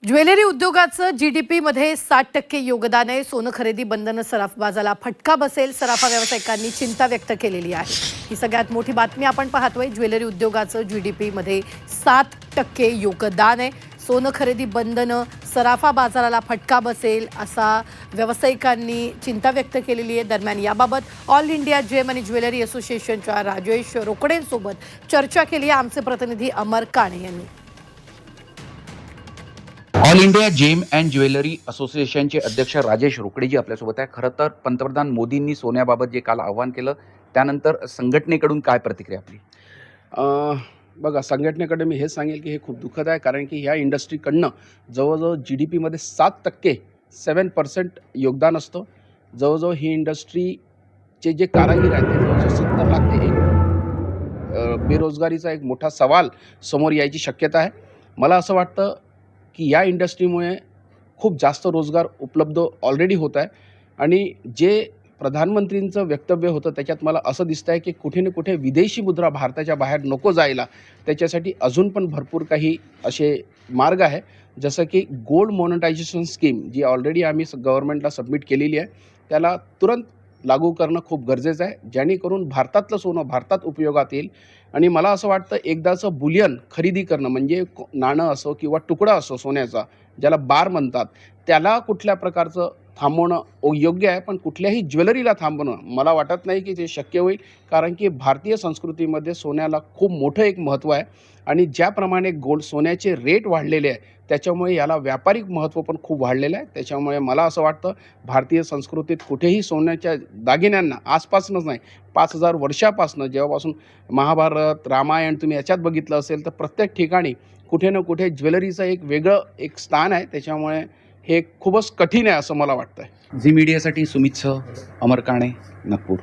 Jewellery उद्योगाचं जीडीपीमध्ये 60% योगदान आहे. सोनं खरेदी बंधनं सराफबाजाला फटका बसेल, सराफा व्यावसायिकांनी चिंता व्यक्त केलेली आहे. ही सगळ्यात मोठी बातमी आपण पाहतोय. ज्वेलरी उद्योगाचं जीडीपीमध्ये 60% योगदान आहे. सोनं खरेदी बंधनं सराफा बाजाराला फटका बसेल असा व्यावसायिकांनी चिंता व्यक्त केलेली आहे. दरम्यान याबाबत ऑल इंडिया जेम आणि ज्वेलरी असोसिएशनच्या राजेश रोकडेंसोबत चर्चा केली आहे आमचे प्रतिनिधी अमर काणे यांनी. All India gem and jewellery असोसिएशनचे अध्यक्ष राजेश रोकडेजी आपल्यासोबत आहे. खरं तर पंतप्रधान मोदींनी सोन्याबाबत जे काल आवाहन केलं त्यानंतर संघटनेकडून काय प्रतिक्रिया आपली? बघा, संघटनेकडे मी हेच सांगेल की हे खूप दुःखद आहे, कारण की ह्या इंडस्ट्रीकडनं जवळजवळ GDPमध्ये 7% योगदान असतं. जवळजवळ ही इंडस्ट्रीचे जे कारागीर आहेत ते जवळजवळ 70 लाख ते 1 बेरोजगारीचा एक मोठा सवाल समोर यायची शक्यता आहे. मला असं वाटतं की या इंडस्ट्रीमुळे खूप जास्त रोजगार उपलब्ध ऑलरेडी होत आहे आणि जे प्रधानमंत्रींचं वक्तव्य होतं त्याच्यात मला असं दिसतं आहे की कुठे ना कुठे विदेशी मुद्रा भारताच्या बाहेर नको जायला, त्याच्यासाठी अजून पण भरपूर काही असे मार्ग आहे. जसं की गोल्ड मॉनिटायझेशन स्कीम जी ऑलरेडी आम्ही गव्हर्नमेंटला सबमिट केलेली आहे, त्याला तुरंत लागू करणं खूप गरजेचं आहे, जेणेकरून भारतातलं सोनं भारतात उपयोगात येईल. आणि मला असं वाटतं एकदाचं बुलियन खरेदी करणं म्हणजे नाणं असो किंवा तुकडा असो सोन्याचा, ज्याला बार म्हणतात, त्याला कुठल्या प्रकारचं थांबवणं योग्य आहे, पण कुठल्याही ज्वेलरीला थांबवणं मला वाटत नाही की ते शक्य होईल. कारण की भारतीय संस्कृतीमध्ये सोन्याला खूप मोठं एक महत्त्व आहे आणि ज्याप्रमाणे सोन्याचे रेट वाढलेले आहे त्याच्यामुळे याला व्यापारिक महत्त्व पण खूप वाढलेलं आहे. त्याच्यामुळे मला असं वाटतं भारतीय संस्कृतीत कुठेही सोन्याच्या दागिन्यांना आजपासूनच नाही, 5000 वर्षापासून जेव्हापासून महाभारत, रामायण तुम्ही याच्यात बघितलं असेल तर प्रत्येक ठिकाणी कुठे ना कुठे ज्वेलरीचं एक वेगळं एक स्थान आहे. त्याच्यामुळे हे खूपच कठीण आहे असं मला वाटतंय. झी मीडियासाठी सुमित सह, अमर काणे, नागपूर.